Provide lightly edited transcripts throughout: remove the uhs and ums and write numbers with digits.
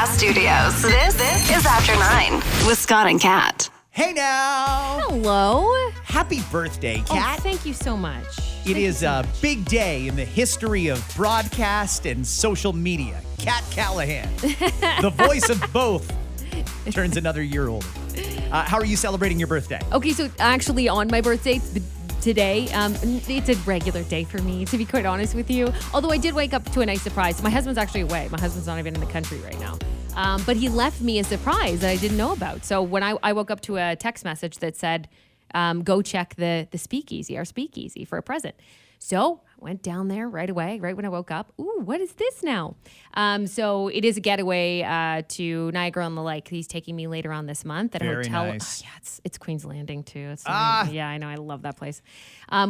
podcast studios. This is After 9 with Scott and Kat. Hey now! Hello. Happy birthday, Kat. Oh, thank you so much. It is a big day in the history of broadcast and social media. Kat Callahan, the voice of both, turns another year older. How are you celebrating your birthday? Okay, so actually on my birthday today, it's a regular day for me, to be quite honest with you. Although I did wake up to a nice surprise. My husband's actually away. My husband's not even in the country right now. But he left me a surprise that I didn't know about. So when I woke up to a text message that said, go check the speakeasy, our speakeasy, for a present. So I went down there right away, right when I woke up. Ooh, what is this now? So it is a getaway to Niagara-on-the-Lake. He's taking me later on this month at a hotel. Nice. Oh, yeah, it's Queen's Landing too. Yeah, I know. I love that place.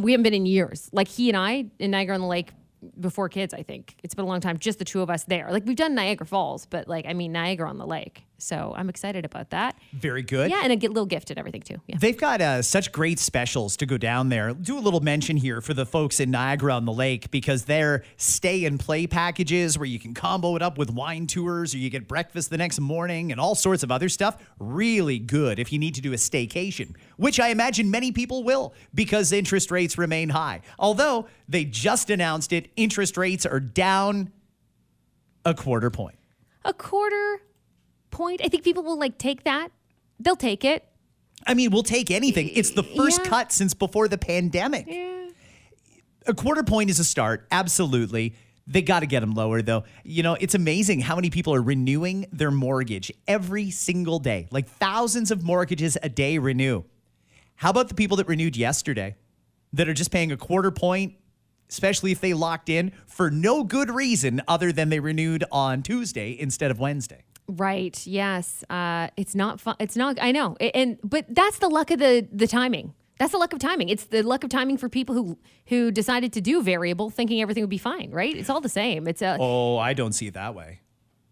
We haven't been in years. Like he and I in Niagara-on-the-Lake before kids, I think. It's been a long time, just the two of us there. Like we've done Niagara Falls, but Niagara-on-the-Lake. So I'm excited about that. Very good. Yeah, and a little gift and everything too. Yeah. They've got such great specials to go down there. Do a little mention here for the folks in Niagara-on-the-Lake because their stay and play packages where you can combo it up with wine tours or you get breakfast the next morning and all sorts of other stuff. Really good if you need to do a staycation, which I imagine many people will because interest rates remain high. Although they just announced it, interest rates are down a quarter point. A quarter point. I think people will take that. They'll take it. I mean, we'll take anything. It's the first cut since before the pandemic. Yeah. A quarter point is a start. Absolutely. They got to get them lower, though. You know, it's amazing how many people are renewing their mortgage every single day. Like thousands of mortgages a day renew. How about the people that renewed yesterday that are just paying a quarter point, especially if they locked in for no good reason other than they renewed on Tuesday instead of Wednesday? Right. Yes. It's not fun. It's not. I know. But that's the luck of the timing. That's the luck of timing. It's the luck of timing for people who decided to do variable, thinking everything would be fine. Right. It's all the same. Oh, I don't see it that way.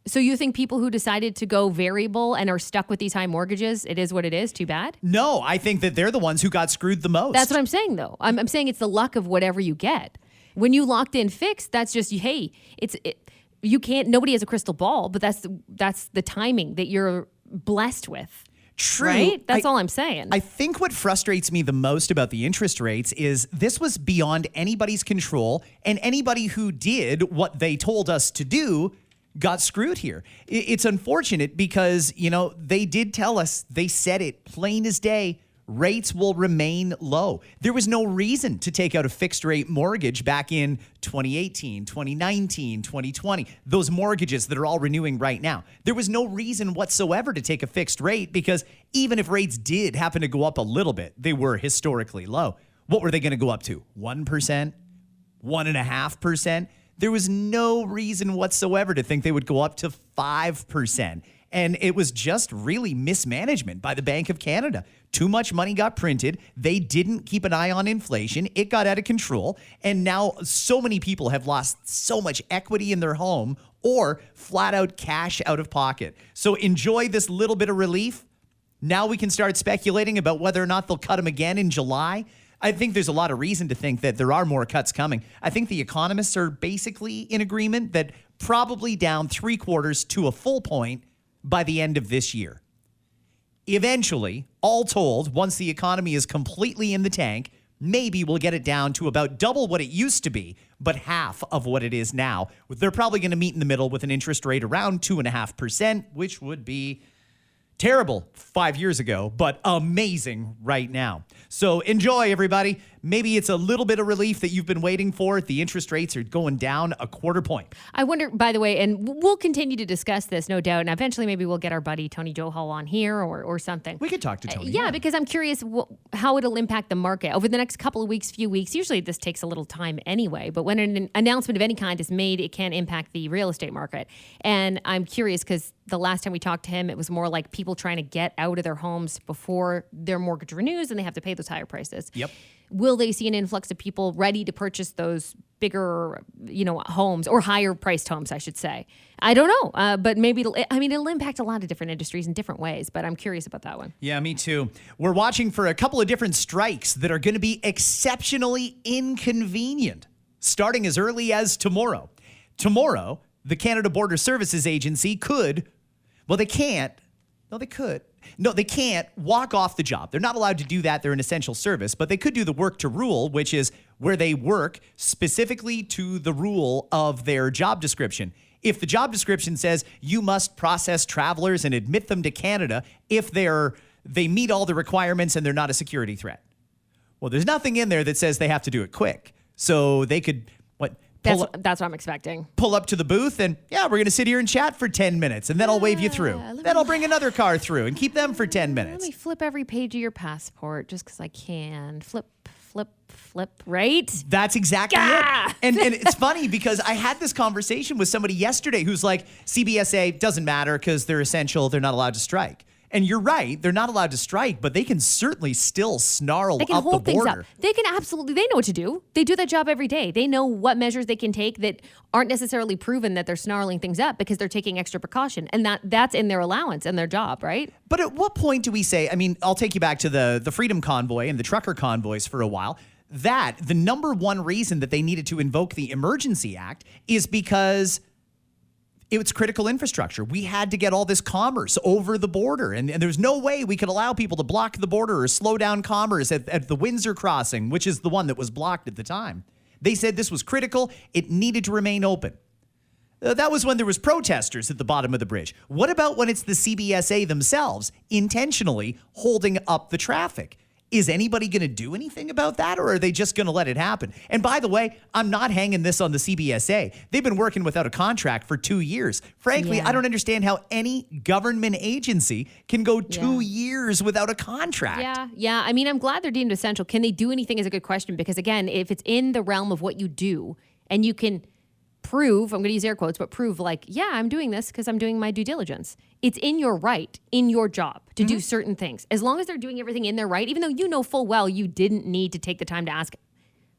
So you think people who decided to go variable and are stuck with these high mortgages, it is what it is? Too bad? No, I think that they're the ones who got screwed the most. That's what I'm saying, though. I'm saying it's the luck of whatever you get. When you locked in fixed, that's just you can't. Nobody has a crystal ball, but that's the timing that you're blessed with. True. Right? That's all I'm saying. I think what frustrates me the most about the interest rates is this was beyond anybody's control, and anybody who did what they told us to do got screwed here. It's unfortunate because, they did tell us, they said it plain as day, rates will remain low. There was no reason to take out a fixed rate mortgage back in 2018, 2019, 2020, those mortgages that are all renewing right now. There was no reason whatsoever to take a fixed rate because even if rates did happen to go up a little bit, they were historically low. What were they going to go up to? 1%? 1.5%? There was no reason whatsoever to think they would go up to 5%. And it was just really mismanagement by the Bank of Canada. Too much money got printed. They didn't keep an eye on inflation. It got out of control. And now so many people have lost so much equity in their home or flat out cash out of pocket. So enjoy this little bit of relief. Now we can start speculating about whether or not they'll cut them again in July. I think there's a lot of reason to think that there are more cuts coming. I think the economists are basically in agreement that probably down 3/4 to a full point by the end of this year. Eventually, all told, once the economy is completely in the tank, maybe we'll get it down to about double what it used to be, but half of what it is now. They're probably going to meet in the middle with an interest rate around 2.5%, which would be terrible 5 years ago, but amazing right now. So enjoy, everybody. Maybe it's a little bit of relief that you've been waiting for. The interest rates are going down a quarter point. I wonder, by the way, and we'll continue to discuss this, no doubt, and eventually maybe we'll get our buddy Tony Johal on here or something. We could talk to Tony. Yeah, because I'm curious how it'll impact the market over the next couple of weeks, few weeks. Usually this takes a little time anyway, but when an announcement of any kind is made, it can impact the real estate market. And I'm curious because the last time we talked to him, it was more like people trying to get out of their homes before their mortgage renews and they have to pay those higher prices. Yep. Will they see an influx of people ready to purchase those bigger, homes or higher priced homes, I should say? I don't know, but maybe it'll impact a lot of different industries in different ways, but I'm curious about that one. Yeah, me too. We're watching for a couple of different strikes that are going to be exceptionally inconvenient, starting as early as tomorrow. Tomorrow, the Canada Border Services Agency could Well, they can't. No, they could. No, they can't walk off the job. They're not allowed to do that. They're an essential service, but they could do the work to rule, which is where they work specifically to the rule of their job description. If the job description says you must process travelers and admit them to Canada if they meet all the requirements and they're not a security threat. Well, there's nothing in there that says they have to do it quick. So they could, That's what I'm expecting. pull up to the booth and, yeah, we're going to sit here and chat for 10 minutes and then I'll wave you through. Then I'll bring another car through and keep them for 10 Let minutes. me flip every page of your passport just because I can. Flip, right? That's exactly it. And it's funny because I had this conversation with somebody yesterday who's like, CBSA doesn't matter because they're essential. They're not allowed to strike. And you're right. They're not allowed to strike, but they can certainly still snarl They can up the hold things border. up. They can absolutely, they know what to do. They do that job every day. They know what measures they can take that aren't necessarily proven that they're snarling things up because they're taking extra precaution. And that's in their allowance and their job, right? But at what point do we say, I mean, I'll take you back to the Freedom Convoy and the trucker convoys for a while. That the number one reason that they needed to invoke the Emergency Act is because it was critical infrastructure. We had to get all this commerce over the border. And there's no way we could allow people to block the border or slow down commerce at the Windsor crossing, which is the one that was blocked at the time. They said this was critical. It needed to remain open. That was when there was protesters at the bottom of the bridge. What about when it's the CBSA themselves intentionally holding up the traffic? Is anybody going to do anything about that, or are they just going to let it happen? And by the way, I'm not hanging this on the CBSA. They've been working without a contract for 2 years. Frankly, I don't understand how any government agency can go 2 years without a contract. Yeah. I mean, I'm glad they're deemed essential. Can they do anything is a good question because, again, if it's in the realm of what you do and you can prove, I'm going to use air quotes, but prove like, yeah, I'm doing this because I'm doing my due diligence. It's in your right, in your job to do certain things. As long as they're doing everything in their right, even though you know full well you didn't need to take the time to ask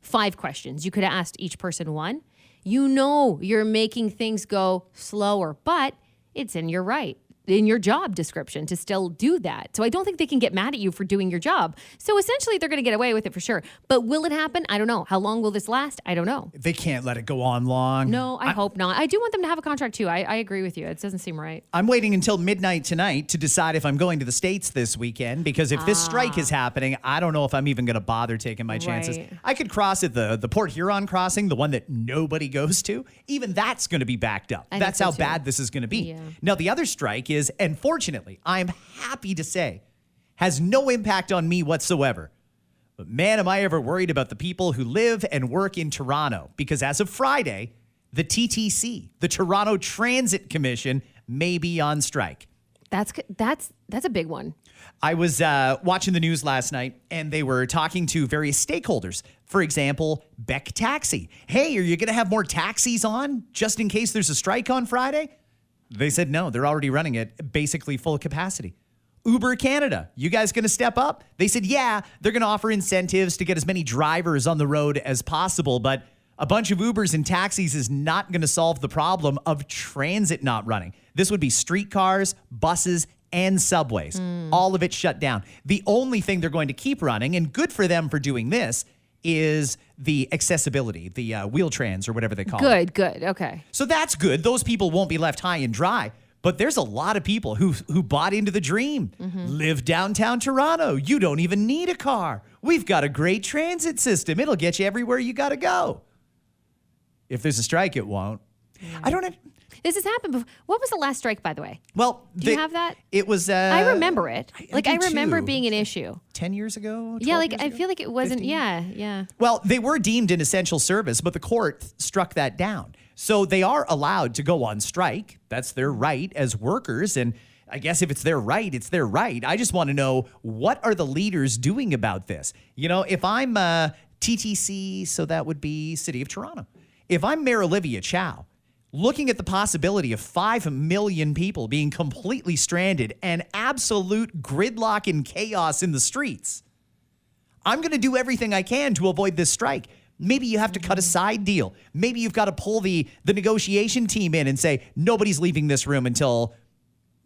5 questions. You could have asked each person 1. You know you're making things go slower, but it's in your right, in your job description to still do that. So I don't think they can get mad at you for doing your job. So essentially they're going to get away with it for sure. But will it happen? I don't know. How long will this last? I don't know. They can't let it go on long. No, I hope not. I do want them to have a contract too. I agree with you. It doesn't seem right. I'm waiting until midnight tonight to decide if I'm going to the States this weekend, because if this strike is happening, I don't know if I'm even going to bother taking my chances. Right. I could cross at the Port Huron crossing, the one that nobody goes to. Even that's going to be backed up. That's so how too. bad this is going to be. Yeah. Now, the other strike is, and fortunately, I'm happy to say, has no impact on me whatsoever. But man, am I ever worried about the people who live and work in Toronto, because as of Friday, the TTC, the Toronto Transit Commission, may be on strike. That's a big one. I was watching the news last night, and they were talking to various stakeholders. For example, Beck Taxi. Hey, are you going to have more taxis on just in case there's a strike on Friday? They said no, they're already running at basically full capacity. Uber Canada, you guys going to step up? They said, yeah, they're going to offer incentives to get as many drivers on the road as possible, but a bunch of Ubers and taxis is not going to solve the problem of transit not running. This would be streetcars, buses, and subways. All of it shut down. The only thing they're going to keep running, and good for them for doing this, is the accessibility, the wheel-trans or whatever they call it. Good. Okay. So that's good. Those people won't be left high and dry. But there's a lot of people who bought into the dream. Live downtown Toronto. You don't even need a car. We've got a great transit system. It'll get you everywhere you got to go. If there's a strike, it won't. Yeah. I don't know. This has happened before. What was the last strike, by the way? Well, Do you have that? It was. I remember it. I do remember too. being an issue. 10 years ago? Yeah, 12 years I ago? feel like it wasn't. 15? Yeah. Well, they were deemed an essential service, but the court struck that down. So they are allowed to go on strike. That's their right as workers. And I guess if it's their right, it's their right. I just want to know, what are the leaders doing about this? You know, if I'm TTC, so that would be City of Toronto. If I'm Mayor Olivia Chow, looking at the possibility of 5 million people being completely stranded and absolute gridlock and chaos in the streets, I'm going to do everything I can to avoid this strike. Maybe you have to cut a side deal. Maybe you've got to pull the negotiation team in and say, nobody's leaving this room until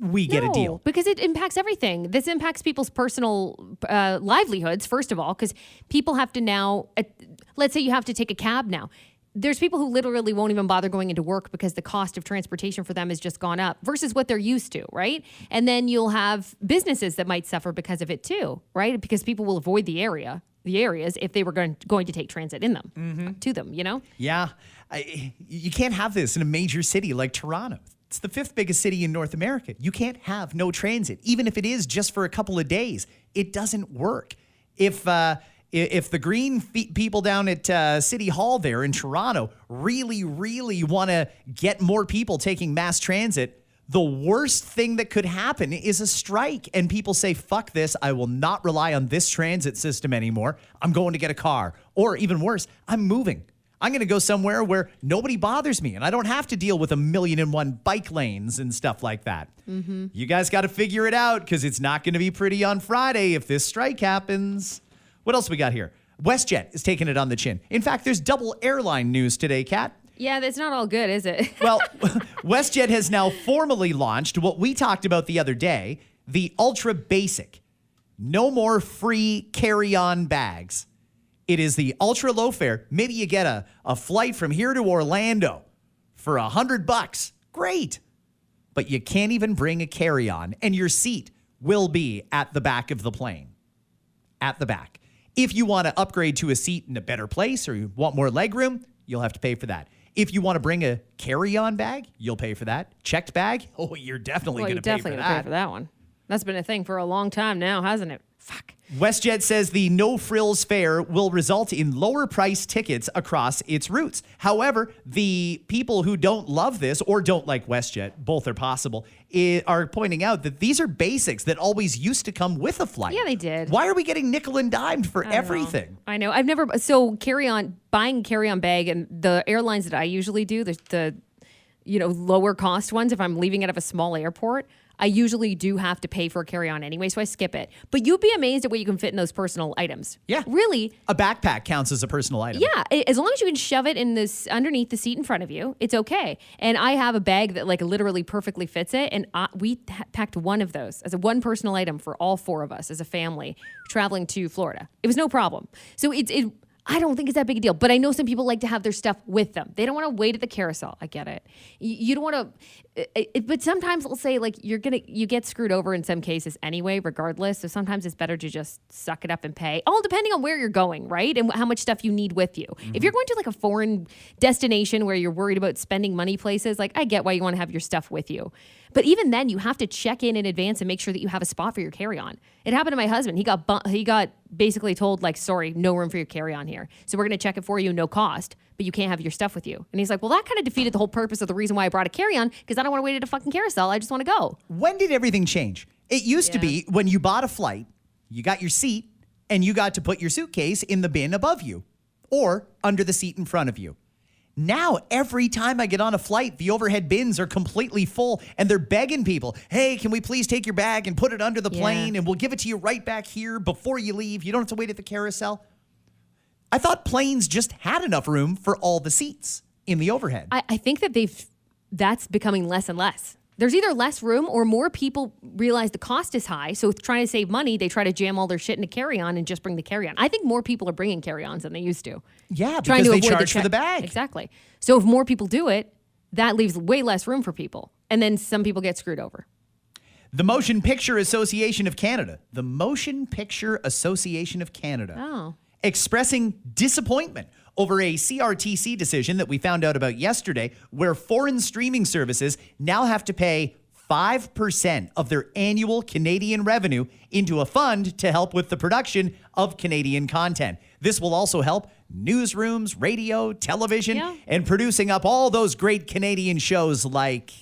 we get a deal. Because it impacts everything. This impacts people's personal livelihoods, first of all, because people have to now, let's say you have to take a cab now. there's people who literally won't even bother going into work because the cost of transportation for them has just gone up versus what they're used to, right? And then you'll have businesses that might suffer because of it too, right? Because people will avoid the areas if they were going to take transit in them, to them, you know? Yeah. You can't have this in a major city like Toronto. It's the 5th biggest city in North America. You can't have no transit, even if it is just for a couple of days. It doesn't work. If the green people down at City Hall there in Toronto really, really want to get more people taking mass transit, the worst thing that could happen is a strike. And people say, fuck this. I will not rely on this transit system anymore. I'm going to get a car. Or even worse, I'm moving. I'm going to go somewhere where nobody bothers me and I don't have to deal with 1,000,001 bike lanes and stuff like that. You guys got to figure it out because it's not going to be pretty on Friday if this strike happens. What else we got here? WestJet is taking it on the chin. In fact, there's double airline news today, Kat. Yeah, that's not all good, is it? Well, WestJet has now formally launched what we talked about the other day, the Ultra Basic. No more free carry-on bags. It is the ultra low fare. Maybe you get a flight from here to Orlando for $100. Great. But you can't even bring a carry-on, and your seat will be at the back of the plane. At the back. If you want to upgrade to a seat in a better place or you want more legroom, you'll have to pay for that. If you want to bring a carry-on bag, you'll pay for that. Checked bag? Oh, you're definitely going to pay for that. Definitely going to pay for that one. That's been a thing for a long time now, hasn't it? Fuck. WestJet says the no-frills fare will result in lower-priced tickets across its routes. However, the people who don't love this or don't like WestJet, both are possible, are pointing out that these are basics that always used to come with a flight. Yeah, they did. Why are we getting nickel and dimed for everything? I know. I've never... So buying carry-on bag, and the airlines that I usually do, the lower cost ones, if I'm leaving out of a small airport, I usually do have to pay for a carry-on anyway, so I skip it. But you'd be amazed at what you can fit in those personal items. Yeah. Really. A backpack counts as a personal item. Yeah. As long as you can shove it in this underneath the seat in front of you, it's okay. And I have a bag that like literally perfectly fits it. And we packed one of those as a one personal item for all 4 of us as a family traveling to Florida. It was no problem. So I don't think it's that big a deal, but I know some people like to have their stuff with them. They don't want to wait at the carousel. I get it. You don't want to, but sometimes we'll say like you get screwed over in some cases anyway, regardless. So sometimes it's better to just suck it up and pay. All depending on where you're going, right? And how much stuff you need with you. If you're going to like a foreign destination where you're worried about spending money places, like I get why you want to have your stuff with you. But even then, you have to check in advance and make sure that you have a spot for your carry-on. It happened to my husband. He got basically told, like, sorry, no room for your carry-on here. So we're going to check it for you, no cost, but you can't have your stuff with you. And he's like, well, that kind of defeated the whole purpose of the reason why I brought a carry-on, because I don't want to wait at a fucking carousel. I just want to go. When did everything change? It used to be when you bought a flight, you got your seat, and you got to put your suitcase in the bin above you or under the seat in front of you. Now, every time I get on a flight, the overhead bins are completely full and they're begging people, hey, can we please take your bag and put it under the plane and we'll give it to you right back here before you leave. You don't have to wait at the carousel. I thought planes just had enough room for all the seats in the overhead. I think that that's becoming less and less. There's either less room or more people realize the cost is high. So trying to save money, they try to jam all their shit into carry-on and just bring the carry-on. I think more people are bringing carry-ons than they used to. Yeah, because they charge for the bag. Exactly. So if more people do it, that leaves way less room for people. And then some people get screwed over. The Motion Picture Association of Canada. The Motion Picture Association of Canada. Oh. Expressing disappointment over a CRTC decision that we found out about yesterday, where foreign streaming services now have to pay 5% of their annual Canadian revenue into a fund to help with the production of Canadian content. This will also help newsrooms, radio, television, and producing up all those great Canadian shows like...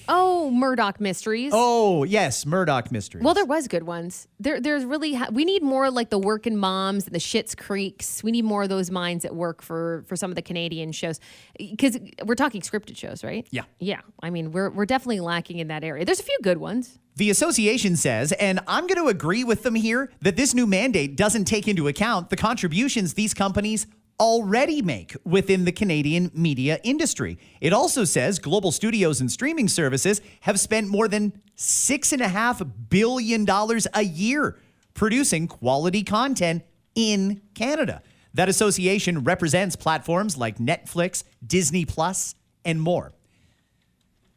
Oh, Murdoch Mysteries. Oh, yes, Murdoch Mysteries. Well, there was good ones. There's really... we need more like the Working Moms and the Schitt's Creeks. We need more of those minds at work for some of the Canadian shows. Because we're talking scripted shows, right? Yeah. Yeah. I mean, we're definitely lacking in that area. There's a few good ones. The association says, and I'm going to agree with them here, that this new mandate doesn't take into account the contributions these companies already make within the Canadian media industry. It also says global studios and streaming services have spent more than $6.5 billion a year producing quality content in Canada. That association represents platforms like Netflix, Disney Plus, and more.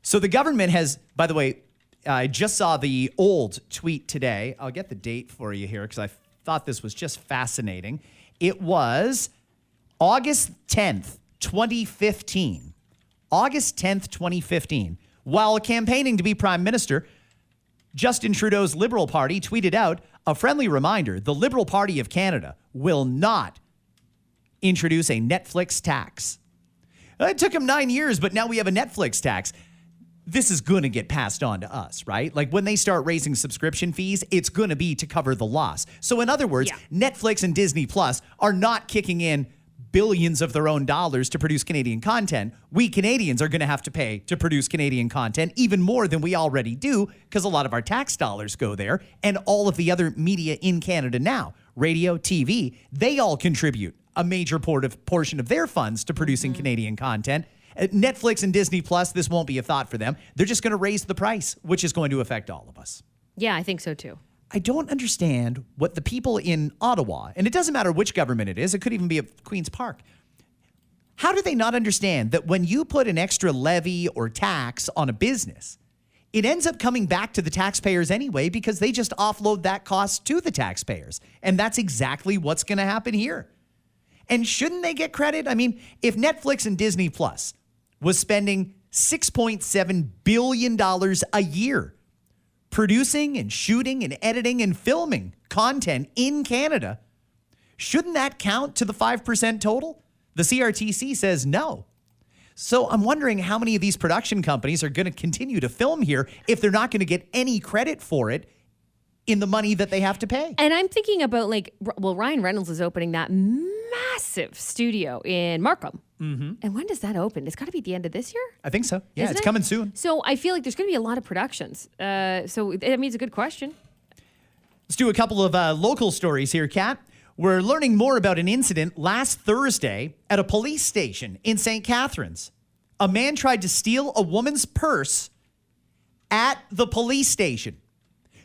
So the government has, by the way, I just saw the old tweet today. I'll get the date for you here because I thought this was just fascinating. It was August 10th, 2015. August 10th, 2015. While campaigning to be prime minister, Justin Trudeau's Liberal Party tweeted out a friendly reminder: the Liberal Party of Canada will not introduce a Netflix tax. It took him 9 years, but now we have a Netflix tax. This is going to get passed on to us, right? Like when they start raising subscription fees, it's going to be to cover the loss. So in other words, Netflix and Disney Plus are not kicking in billions of their own dollars to produce Canadian content. We Canadians are going to have to pay to produce Canadian content even more than we already do because a lot of our tax dollars go there, and all of the other media in Canada now, radio, TV, they all contribute a major portion of their funds to producing Canadian content. Netflix and Disney Plus, this won't be a thought for them. They're just going to raise the price, which is going to affect all of us. Yeah, I think so too. I don't understand what the people in Ottawa, and it doesn't matter which government it is, it could even be at Queen's Park. How do they not understand that when you put an extra levy or tax on a business, it ends up coming back to the taxpayers anyway because they just offload that cost to the taxpayers. And that's exactly what's going to happen here. And shouldn't they get credit? I mean, if Netflix and Disney Plus was spending $6.7 billion a year producing and shooting and editing and filming content in Canada, shouldn't that count to the 5% total? The CRTC says no. So I'm wondering how many of these production companies are going to continue to film here if they're not going to get any credit for it in the money that they have to pay. And I'm thinking about Ryan Reynolds is opening that massive studio in Markham. Mm-hmm. And when does that open? It's got to be the end of this year? I think so. Yeah, Isn't it's it? coming soon. So I feel like there's going to be a lot of productions. So I mean, it's a good question. Let's do a couple of local stories here, Kat. We're learning more about an incident last Thursday at a police station in St. Catharines. A man tried to steal a woman's purse at the police station.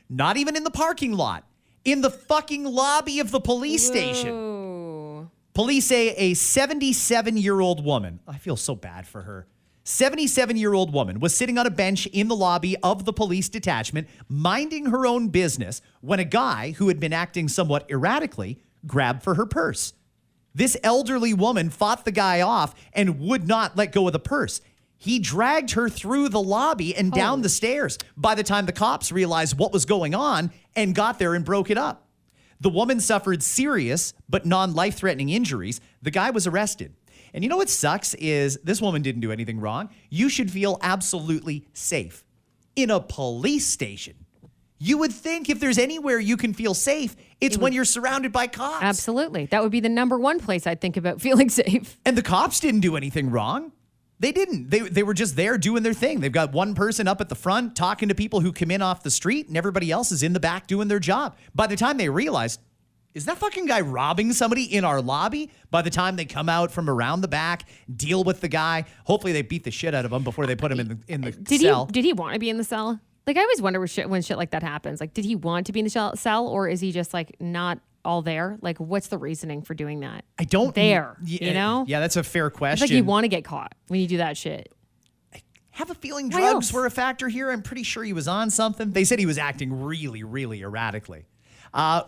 Not even in the parking lot. In the fucking lobby of the police station. Police say a 77-year-old woman, I feel so bad for her, 77-year-old woman was sitting on a bench in the lobby of the police detachment, minding her own business, when a guy who had been acting somewhat erratically grabbed for her purse. This elderly woman fought the guy off and would not let go of the purse. He dragged her through the lobby and down the stairs by the time the cops realized what was going on and got there and broke it up. The woman suffered serious but non-life-threatening injuries. The guy was arrested. And you know what sucks is this woman didn't do anything wrong. You should feel absolutely safe in a police station. You would think if there's anywhere you can feel safe, it's when you're surrounded by cops. Absolutely. That would be the number one place I'd think about feeling safe. And the cops didn't do anything wrong. They didn't. They were just there doing their thing. They've got one person up at the front talking to people who come in off the street, and everybody else is in the back doing their job. By the time they realized, is that fucking guy robbing somebody in our lobby? By the time they come out from around the back, deal with the guy, hopefully they beat the shit out of him before they put him in the cell. Did he want to be in the cell? Like, I always wonder when shit like that happens. Like, did he want to be in the cell, or is he just like not all there? Like, what's the reasoning for doing that? I don't you know? Yeah, that's a fair question. It's like you want to get caught when you do that shit. I have a feeling drugs were a factor here. I'm pretty sure he was on something. They said he was acting really, really erratically.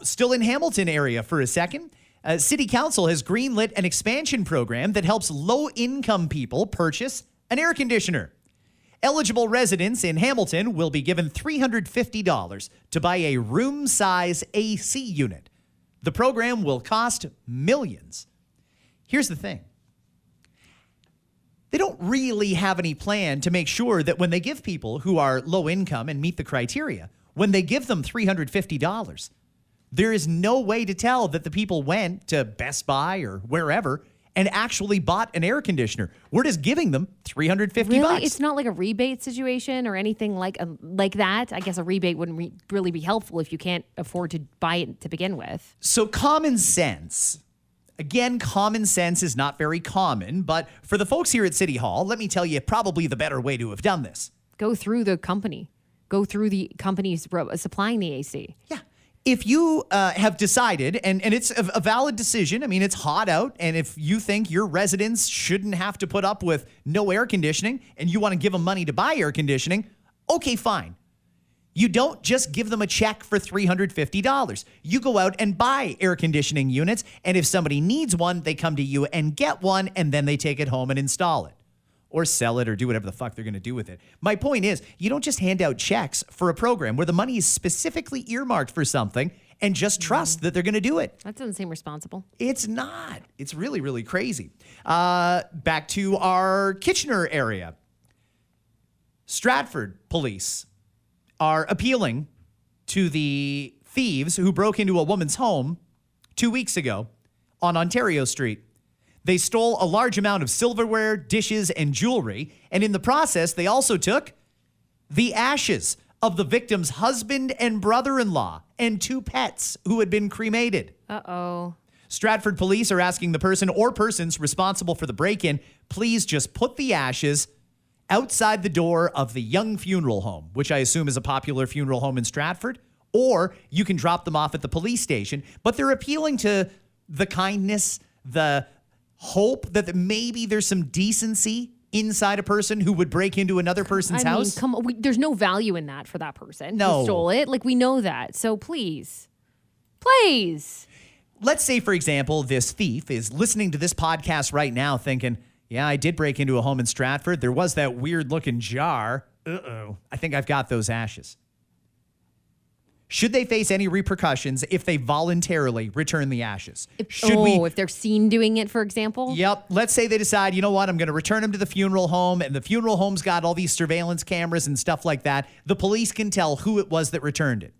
Still in Hamilton area for a second. City Council has greenlit an expansion program that helps low-income people purchase an air conditioner. Eligible residents in Hamilton will be given $350 to buy a room-size AC unit. The program will cost millions. Here's the thing. They don't really have any plan to make sure that when they give people who are low income and meet the criteria, when they give them $350, there is no way to tell that the people went to Best Buy or wherever and actually bought an air conditioner. We're just giving them $350. Really? It's not like a rebate situation or anything like that? I guess a rebate wouldn't really be helpful if you can't afford to buy it to begin with. So common sense. Again, common sense is not very common, but for the folks here at City Hall, let me tell you probably the better way to have done this. Go through the company. Go through the companies supplying the AC. Yeah. If you have decided, and it's a valid decision, I mean, it's hot out, and if you think your residents shouldn't have to put up with no air conditioning and you want to give them money to buy air conditioning, okay, fine. You don't just give them a check for $350. You go out and buy air conditioning units, and if somebody needs one, they come to you and get one, and then they take it home and install it. Or sell it or do whatever the fuck they're going to do with it. My point is, you don't just hand out checks for a program where the money is specifically earmarked for something and just trust that they're going to do it. That doesn't seem responsible. It's not. It's really, really crazy. Back to our Kitchener area. Stratford police are appealing to the thieves who broke into a woman's home 2 weeks ago on Ontario Street. They stole a large amount of silverware, dishes, and jewelry, and in the process, they also took the ashes of the victim's husband and brother-in-law and 2 pets who had been cremated. Uh-oh. Stratford police are asking the person or persons responsible for the break-in, please just put the ashes outside the door of the Young Funeral Home, which I assume is a popular funeral home in Stratford, or you can drop them off at the police station. But they're appealing to the kindness, the hope that maybe there's some decency inside a person who would break into another person's house. Come on, there's no value in that for that person who stole it. Like, we know that. So please. Let's say, for example, this thief is listening to this podcast right now thinking, yeah, I did break into a home in Stratford. There was that weird looking jar. I think I've got those ashes. Should they face any repercussions if they voluntarily return the ashes? If they're seen doing it, for example? Yep. Let's say they decide, you know what, I'm going to return them to the funeral home, and the funeral home's got all these surveillance cameras and stuff like that. The police can tell who it was that returned it.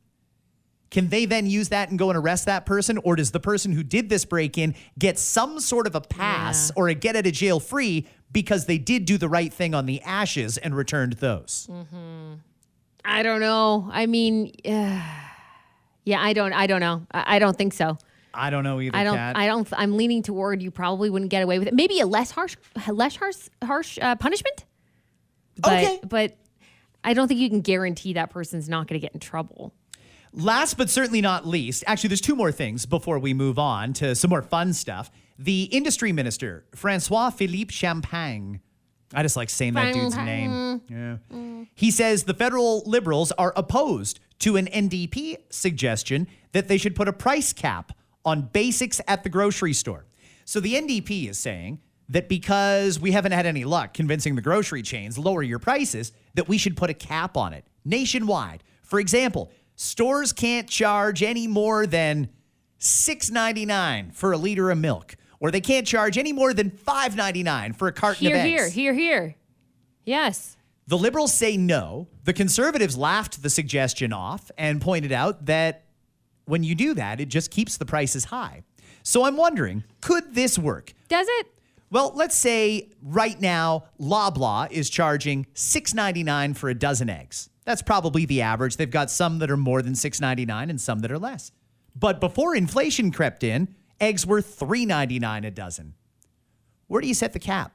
Can they then use that and go and arrest that person? Or does the person who did this break-in get some sort of a pass or a get out of jail free because they did do the right thing on the ashes and returned those? Mm-hmm. I don't know. I mean, I don't know. I don't think so. I don't know either, Kat. I'm leaning toward you probably wouldn't get away with it. Maybe a less harsh punishment. But I don't think you can guarantee that person's not going to get in trouble. Last but certainly not least, actually, there's 2 more things before we move on to some more fun stuff. The industry minister, Francois-Philippe Champagne. I just like saying that dude's name. Yeah. He says the federal Liberals are opposed to an NDP suggestion that they should put a price cap on basics at the grocery store. So the NDP is saying that because we haven't had any luck convincing the grocery chains lower your prices, that we should put a cap on it nationwide. For example, stores can't charge any more than $6.99 for a liter of milk, or they can't charge any more than $5.99 for a carton of eggs. Here. Yes. The Liberals say no. The Conservatives laughed the suggestion off and pointed out that when you do that, it just keeps the prices high. So I'm wondering, could this work? Does it? Well, let's say right now, Loblaw is charging $6.99 for a dozen eggs. That's probably the average. They've got some that are more than $6.99 and some that are less. But before inflation crept in, eggs were $3.99 a dozen. Where do you set the cap?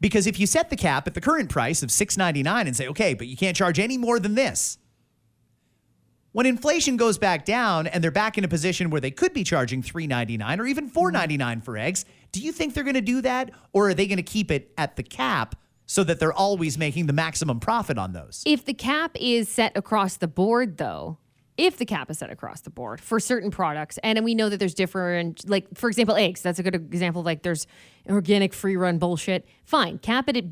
Because if you set the cap at the current price of $6.99 and say, okay, but you can't charge any more than this, when inflation goes back down and they're back in a position where they could be charging $3.99 or even $4.99 for eggs, do you think they're going to do that? Or are they going to keep it at the cap so that they're always making the maximum profit on those? If the cap is set across the board, though, for certain products, and we know that there's different, like, for example, eggs, that's a good example. Like, there's organic free run bullshit. Fine, cap it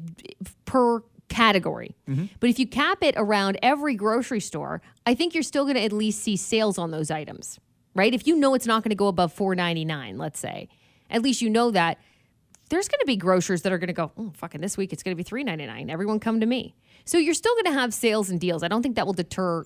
per category. Mm-hmm. But if you cap it around every grocery store, I think you're still going to at least see sales on those items, right? If you know it's not going to go above $4.99, let's say, at least you know that. There's going to be grocers that are going to go, oh, fucking this week it's going to be $3.99. Everyone come to me. So you're still going to have sales and deals. I don't think that will deter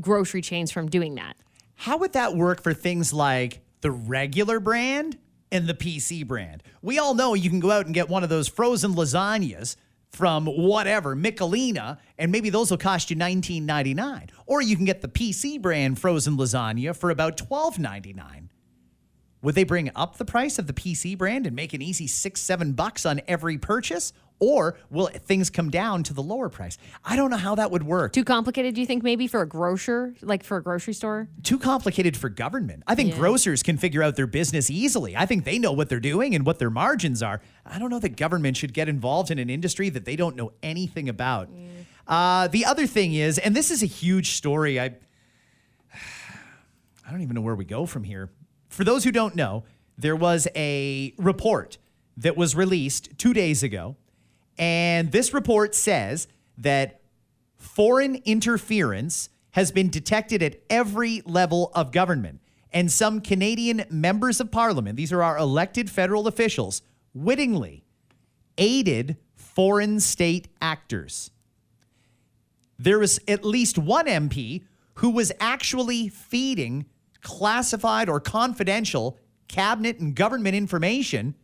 grocery chains from doing that. How would that work for things like the regular brand and the PC brand? We all know you can go out and get one of those frozen lasagnas from whatever, Michelina, and maybe those will cost you $19.99. Or you can get the PC brand frozen lasagna for about $12.99. Would they bring up the price of the PC brand and make an easy $6-7 on every purchase? Or will things come down to the lower price? I don't know how that would work. Too complicated, do you think, maybe for a grocer, like for a grocery store? Too complicated for government. I think grocers can figure out their business easily. I think they know what they're doing and what their margins are. I don't know that government should get involved in an industry that they don't know anything about. The other thing is, and this is a huge story, I don't even know where we go from here. For those who don't know, there was a report that was released 2 days ago. And this report says that foreign interference has been detected at every level of government. And some Canadian members of parliament, these are our elected federal officials, wittingly aided foreign state actors. There was at least one MP who was actually feeding classified or confidential cabinet and government information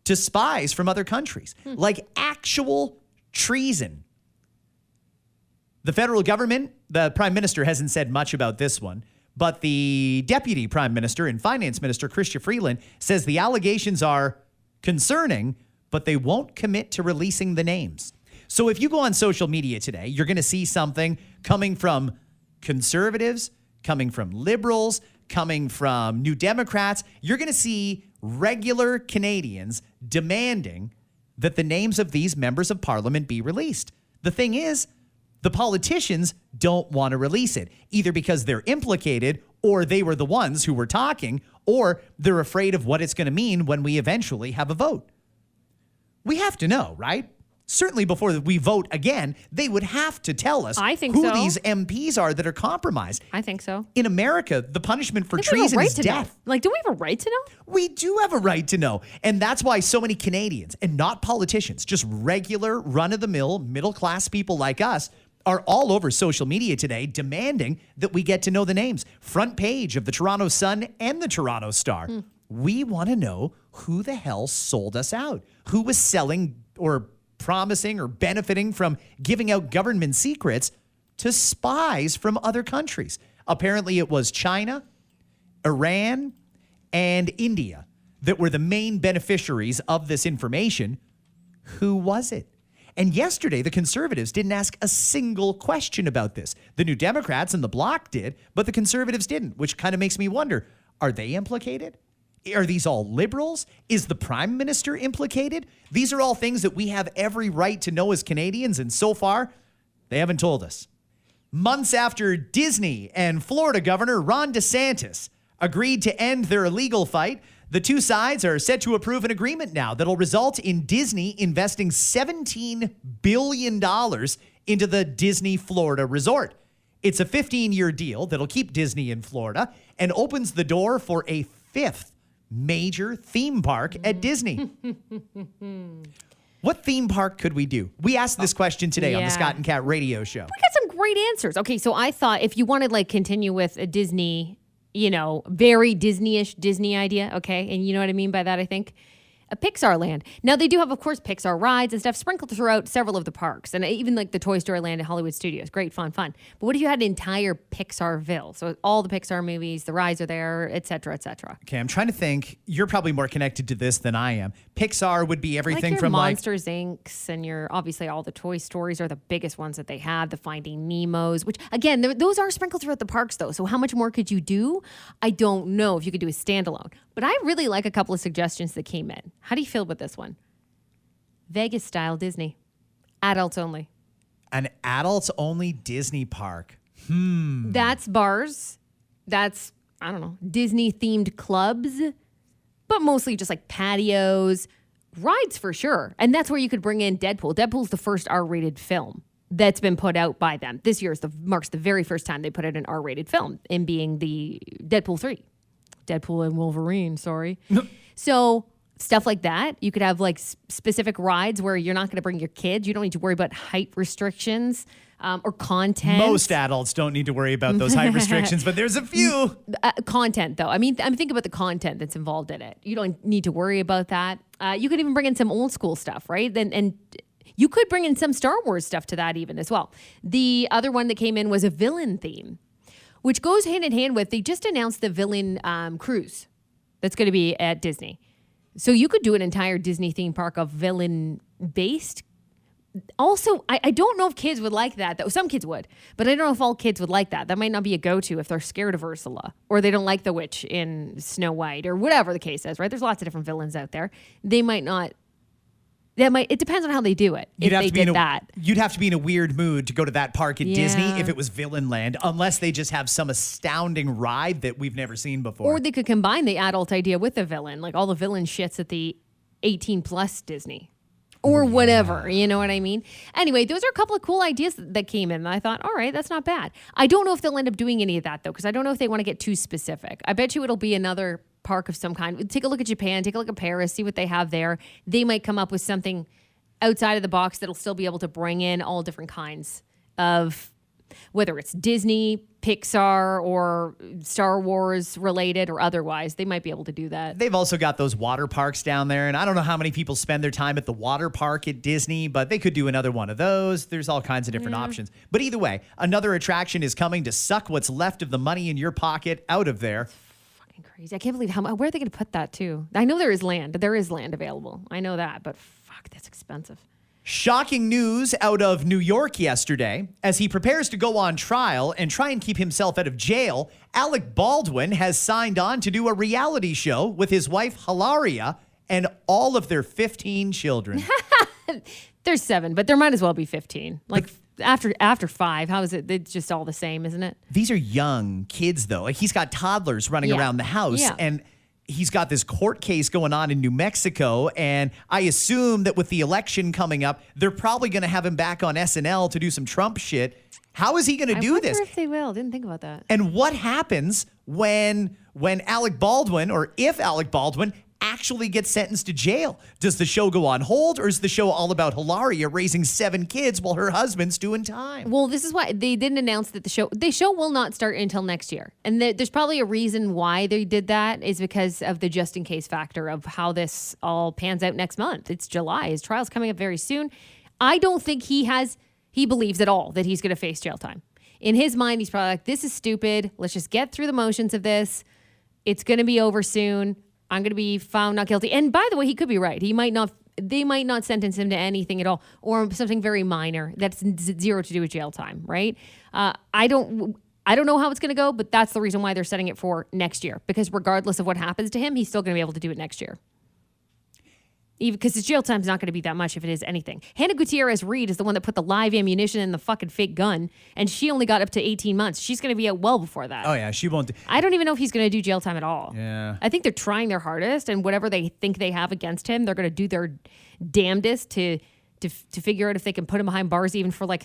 to spies from other countries, like actual treason. The federal government, the prime minister hasn't said much about this one, but the deputy prime minister and finance minister, Chrystia Freeland, says the allegations are concerning, but they won't commit to releasing the names. So if you go on social media today, you're going to see something coming from conservatives, coming from liberals, coming from New Democrats. You're going to see regular Canadians demanding that the names of these members of parliament be released. The thing is, the politicians don't want to release it, either because they're implicated or they were the ones who were talking, or they're afraid of what it's going to mean when we eventually have a vote. We have to know, right? Certainly before we vote again, they would have to tell us who these MPs are that are compromised. I think so. In America, the punishment for treason is death. Like, do we have a right to know? We do have a right to know. And that's why so many Canadians, and not politicians, just regular, run-of-the-mill, middle-class people like us, are all over social media today demanding that we get to know the names. Front page of the Toronto Sun and the Toronto Star. We want to know who the hell sold us out. Who was selling or promising or benefiting from giving out government secrets to spies from other countries. Apparently it was China, Iran, and India that were the main beneficiaries of this information. Who was it? And yesterday, the Conservatives didn't ask a single question about this. The New Democrats and the Bloc did, but the Conservatives didn't, which kind of makes me wonder, are they implicated? Are these all liberals? Is the prime minister implicated? These are all things that we have every right to know as Canadians, and so far, they haven't told us. Months after Disney and Florida Governor Ron DeSantis agreed to end their illegal fight, the two sides are set to approve an agreement now that'll result in Disney investing $17 billion into the Disney Florida resort. It's a 15-year deal that'll keep Disney in Florida and opens the door for a fifth major theme park at Disney. What theme park could we do? We asked this question today on the Scott and Kat radio show. We got some great answers. Okay, so I thought if you want to continue with a Disney, very Disney-ish Disney idea, okay? And you know what I mean by that, I think? A Pixar land. Now, they do have, of course, Pixar rides and stuff sprinkled throughout several of the parks. And even the Toy Story land at Hollywood Studios. Great, fun. But what if you had an entire Pixarville? So all the Pixar movies, the rides are there, et cetera, et cetera. Okay, I'm trying to think. You're probably more connected to this than I am. Pixar would be everything your from Monsters, Inc. and your, obviously, all the Toy Stories are the biggest ones that they had. The Finding Nemos, which, again, those are sprinkled throughout the parks, though. So how much more could you do? I don't know if you could do a standalone. But I really like a couple of suggestions that came in. How do you feel about this one? Vegas-style Disney. Adults only. An adults-only Disney park. That's bars. That's, I don't know, Disney-themed clubs. But mostly just patios. Rides for sure. And that's where you could bring in Deadpool. Deadpool's the first R-rated film that's been put out by them. This year marks the very first time they put out an R-rated film, in being the Deadpool 3. Deadpool and Wolverine, sorry. So stuff like that. You could have specific rides where you're not going to bring your kids. You don't need to worry about height restrictions or content. Most adults don't need to worry about those height restrictions, but there's a few. Content, though. I mean, I'm thinking about the content that's involved in it. You don't need to worry about that. You could even bring in some old school stuff, right? And you could bring in some Star Wars stuff to that even as well. The other one that came in was a villain theme, which goes hand in hand with, they just announced the villain cruise that's going to be at Disney. So you could do an entire Disney theme park of villain based. Also, I don't know if kids would like that, though. Some kids would, but I don't know if all kids would like that. That might not be a go-to if they're scared of Ursula or they don't like the witch in Snow White or whatever the case is, right? There's lots of different villains out there. They might not. It depends on how they do it. You'd have to be in a weird mood to go to that park at Disney if it was Villain Land, unless they just have some astounding ride that we've never seen before. Or they could combine the adult idea with the villain, like all the villain shits at the 18+ Disney. Or whatever, you know what I mean? Anyway, those are a couple of cool ideas that came in. And I thought, all right, that's not bad. I don't know if they'll end up doing any of that, though, because I don't know if they want to get too specific. I bet you it'll be another park of some kind. Take a look at Japan, take a look at Paris, see what they have there. They might come up with something outside of the box that'll still be able to bring in all different kinds of, whether it's Disney, Pixar, or Star Wars related or otherwise. They might be able to do that. They've also got those water parks down there, and I don't know how many people spend their time at the water park at Disney, but they could do another one of those. There's all kinds of different options. But either way, another attraction is coming to suck what's left of the money in your pocket out of there. Fucking crazy. I can't believe where are they going to put that too? I know there is land. There is land available. I know that, but fuck, that's expensive. Shocking news out of New York yesterday. As he prepares to go on trial and try and keep himself out of jail, Alec Baldwin has signed on to do a reality show with his wife, Hilaria, and all of their 15 children. There's 7, but there might as well be 15. Like after 5, how is it? It's just all the same, isn't it? These are young kids, though. Like he's got toddlers running around the house, and he's got this court case going on in New Mexico, and I assume that with the election coming up, they're probably going to have him back on SNL to do some Trump shit. How is he going to do this? I wonder if they will. Didn't think about that. And what happens when Alec Baldwin, or if Alec Baldwin, actually gets sentenced to jail? Does the show go on hold, or is the show all about Hilaria raising 7 kids while her husband's doing time? Well, this is why they didn't announce that the show will not start until next year. And there's probably a reason why they did that is because of the just in case factor of how this all pans out next month. It's July. His trial's coming up very soon. I don't think he believes at all that he's going to face jail time. In his mind, he's probably like, this is stupid. Let's just get through the motions of this. It's going to be over soon. I'm going to be found not guilty. And by the way, he could be right. They might not sentence him to anything at all, or something very minor that's zero to do with jail time, right? I don't know how it's going to go, but that's the reason why they're setting it for next year. Because regardless of what happens to him, he's still going to be able to do it next year. Even because his jail time's not going to be that much if it is anything. Hannah Gutierrez Reed is the one that put the live ammunition in the fucking fake gun, and she only got up to 18 months. She's going to be out well before that. Oh, yeah, she won't. I don't even know if he's going to do jail time at all. Yeah. I think they're trying their hardest, and whatever they think they have against him, they're going to do their damnedest to figure out if they can put him behind bars even for like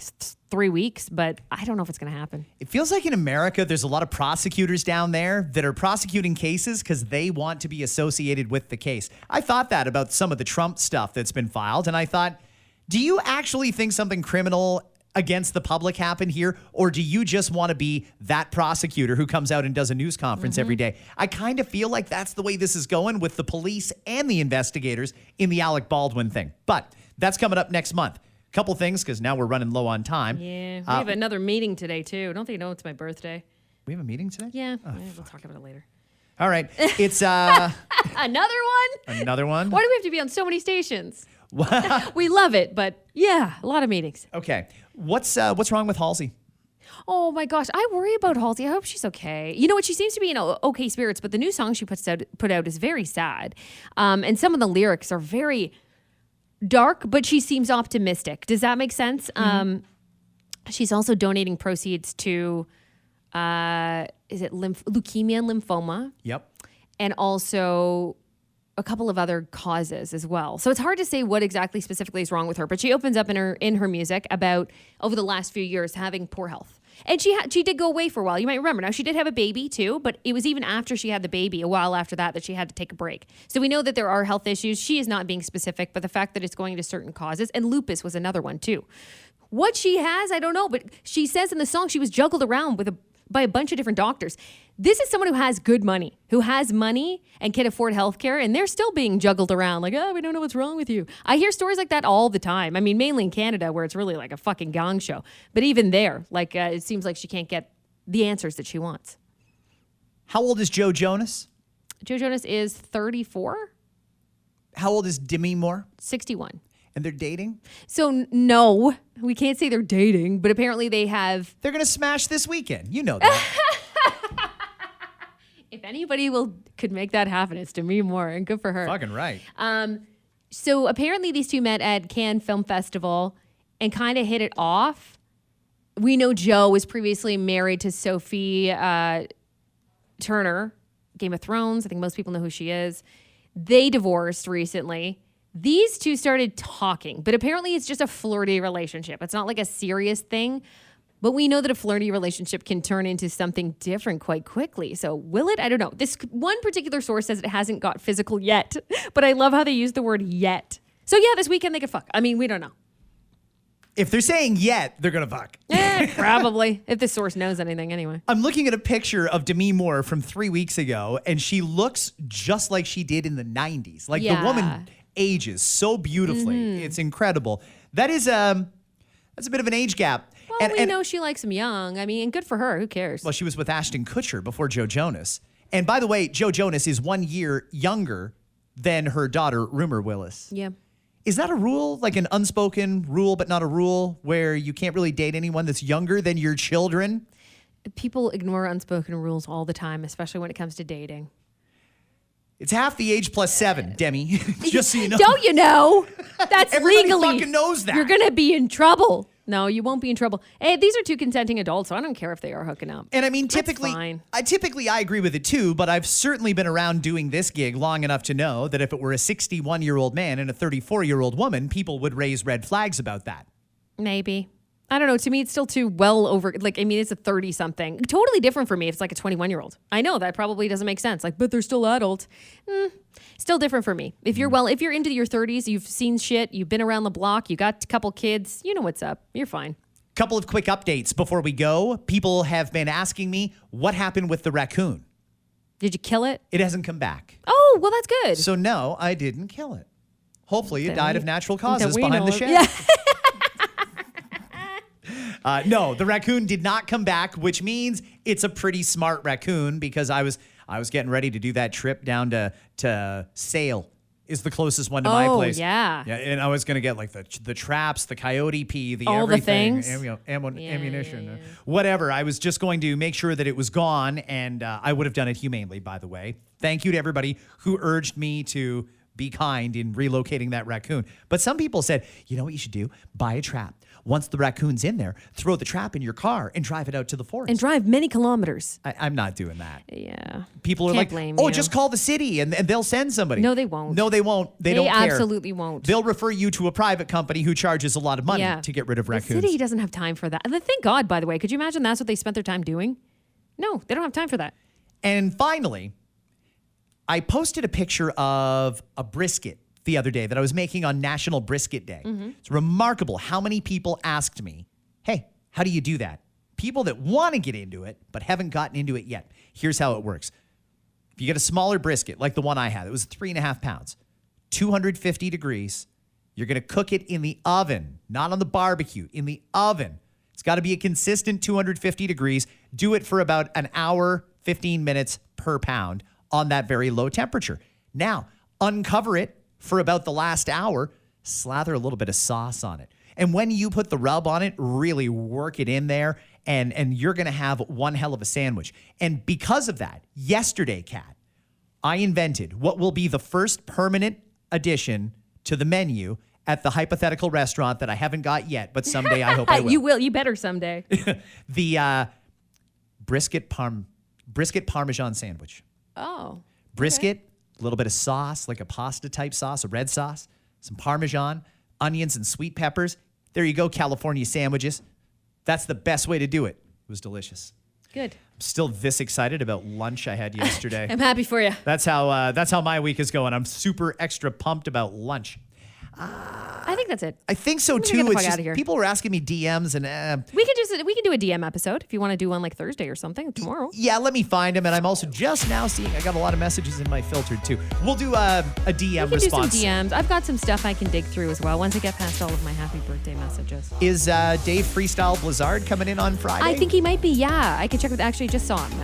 3 weeks, but I don't know if it's going to happen. It feels like in America, there's a lot of prosecutors down there that are prosecuting cases because they want to be associated with the case. I thought that about some of the Trump stuff that's been filed, and I thought, do you actually think something criminal against the public happened here, or do you just want to be that prosecutor who comes out and does a news conference every day? I kind of feel like that's the way this is going with the police and the investigators in the Alec Baldwin thing. But that's coming up next month. Couple things, because now we're running low on time. Yeah, we have another meeting today, too. Don't they know it's my birthday? We have a meeting today? Yeah, we'll talk about it later. All right. It's another one? Another one? Why do we have to be on so many stations? We love it, but yeah, a lot of meetings. Okay. What's wrong with Halsey? Oh my gosh, I worry about Halsey. I hope she's okay. You know what? She seems to be in okay spirits, but the new song she put out is very sad. And some of the lyrics are very dark, but she seems optimistic. Does that make sense? She's also donating proceeds to is it leukemia and lymphoma? Yep. And also a couple of other causes as well. So it's hard to say what exactly specifically is wrong with her, but she opens up in her music about over the last few years having poor health. And she did go away for a while. You might remember. Now, she did have a baby too, but it was even after she had the baby, a while after that she had to take a break. So we know that there are health issues. She is not being specific, but the fact that it's going to certain causes, and lupus was another one too. What she has, I don't know, but she says in the song she was juggled around by a bunch of different doctors. This is someone who has good money, who has money and can afford healthcare, and they're still being juggled around like, oh, we don't know what's wrong with you. I hear stories like that all the time. I mean, mainly in Canada where it's really like a fucking gong show. But even there, like it seems like she can't get the answers that she wants. How old is Joe Jonas? Joe Jonas is 34. How old is Demi Moore? 61. And they're dating? No, we can't say they're dating, but apparently they have. They're going to smash this weekend. You know that. If anybody could make that happen, it's Demi Moore, and good for her. Fucking right. So apparently these two met at Cannes Film Festival and kind of hit it off. We know Joe was previously married to Sophie Turner, Game of Thrones. I think most people know who she is. They divorced recently. These two started talking, but apparently it's just a flirty relationship. It's not like a serious thing, but we know that a flirty relationship can turn into something different quite quickly. So will it? I don't know. This one particular source says it hasn't got physical yet, but I love how they use the word yet. So yeah, this weekend they could fuck. I mean, we don't know. If they're saying yet, they're going to fuck. Probably. If the source knows anything anyway. I'm looking at a picture of Demi Moore from 3 weeks ago, and she looks just like she did in the 90s. Like the woman ages so beautifully. Mm-hmm. It's incredible. That is that's a bit of an age gap. Well, we know she likes him young. I mean, good for her. Who cares? Well, she was with Ashton Kutcher before Joe Jonas. And by the way, Joe Jonas is 1 year younger than her daughter, Rumor Willis. Yeah. Is that a rule, like an unspoken rule, but not a rule, where you can't really date anyone that's younger than your children? People ignore unspoken rules all the time, especially when it comes to dating. It's half the age plus 7, Demi. Just so you know. Don't you know? That's Everybody legally. fucking knows that. You're going to be in trouble. No, you won't be in trouble. Hey, these are two consenting adults, so I don't care if they are hooking up. And I mean, typically, I agree with it too, but I've certainly been around doing this gig long enough to know that if it were a 61-year-old man and a 34-year-old woman, people would raise red flags about that. Maybe. I don't know. To me, it's still too well over. Like, I mean, it's a 30-something. Totally different for me if it's like a 21-year-old. I know that probably doesn't make sense. Like, but they're still adult. Still different for me. If you're into your 30s, you've seen shit, you've been around the block, you got a couple kids, you know what's up. You're fine. Couple of quick updates before we go. People have been asking me what happened with the raccoon. Did you kill it? It hasn't come back. Oh, well, that's good. So no, I didn't kill it. Hopefully it died of natural causes we behind know the it. shed. Yeah. No, the raccoon did not come back, which means it's a pretty smart raccoon because I was getting ready to do that trip down to Sale is the closest one to my place. Yeah, and I was going to get like the traps, the coyote pee, the all everything, the things. ammunition, whatever. I was just going to make sure that it was gone, and I would have done it humanely, by the way. Thank you to everybody who urged me to be kind in relocating that raccoon. But some people said, you know what you should do? Buy a trap. Once the raccoon's in there, throw the trap in your car and drive it out to the forest. And drive many kilometers. I'm not doing that. Yeah. People are Can't like, blame oh, you. just call the city and they'll send somebody. No, they won't. No, they won't. They don't care. They absolutely won't. They'll refer you to a private company who charges a lot of money to get rid of raccoons. The city doesn't have time for that. And thank God, by the way. Could you imagine that's what they spent their time doing? No, they don't have time for that. And finally, I posted a picture of a brisket the other day that I was making on National Brisket Day. Mm-hmm. It's remarkable how many people asked me, hey, how do you do that? People that want to get into it, but haven't gotten into it yet. Here's how it works. If you get a smaller brisket, like the one I had, it was 3.5 pounds, 250 degrees. You're going to cook it in the oven, not on the barbecue, in the oven. It's got to be a consistent 250 degrees. Do it for about an hour, 15 minutes per pound on that very low temperature. Now, uncover it for about the last hour, slather a little bit of sauce on it. And when you put the rub on it, really work it in there, and you're going to have one hell of a sandwich. And because of that, yesterday, Kat, I invented what will be the first permanent addition to the menu at the hypothetical restaurant that I haven't got yet, but someday I hope I will. You will. You better someday. The brisket Parmesan sandwich. Oh. Brisket. Okay. A little bit of sauce, like a pasta type sauce, a red sauce, some Parmesan, onions and sweet peppers. There you go, California sandwiches. That's the best way to do it. It was delicious. Good. I'm still this excited about lunch I had yesterday. I'm happy for you. That's how my week is going. I'm super extra pumped about lunch. I think that's it. I think so too. Get the It's fuck just out of here. people were asking me DMs and we can do a DM episode if you want to do one like Thursday or something tomorrow. Yeah, let me find them. And I'm also just now seeing I got a lot of messages in my filter too. We'll do a DM we can response. Do some DMs. I've got some stuff I can dig through as well once I get past all of my happy birthday messages. Is Dave Freestyle Blizzard coming in on Friday? I think he might be. Yeah, I can check with. Actually, just saw him.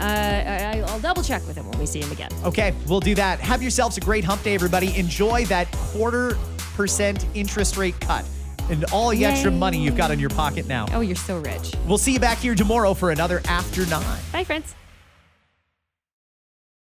I'll double check with him when we see him again. Okay, we'll do that. Have yourselves a great hump day, everybody. Enjoy that quarter 2.5% interest rate cut. And all the extra money you've got in your pocket now. Oh, you're so rich. We'll see you back here tomorrow for another After 9. Bye, friends.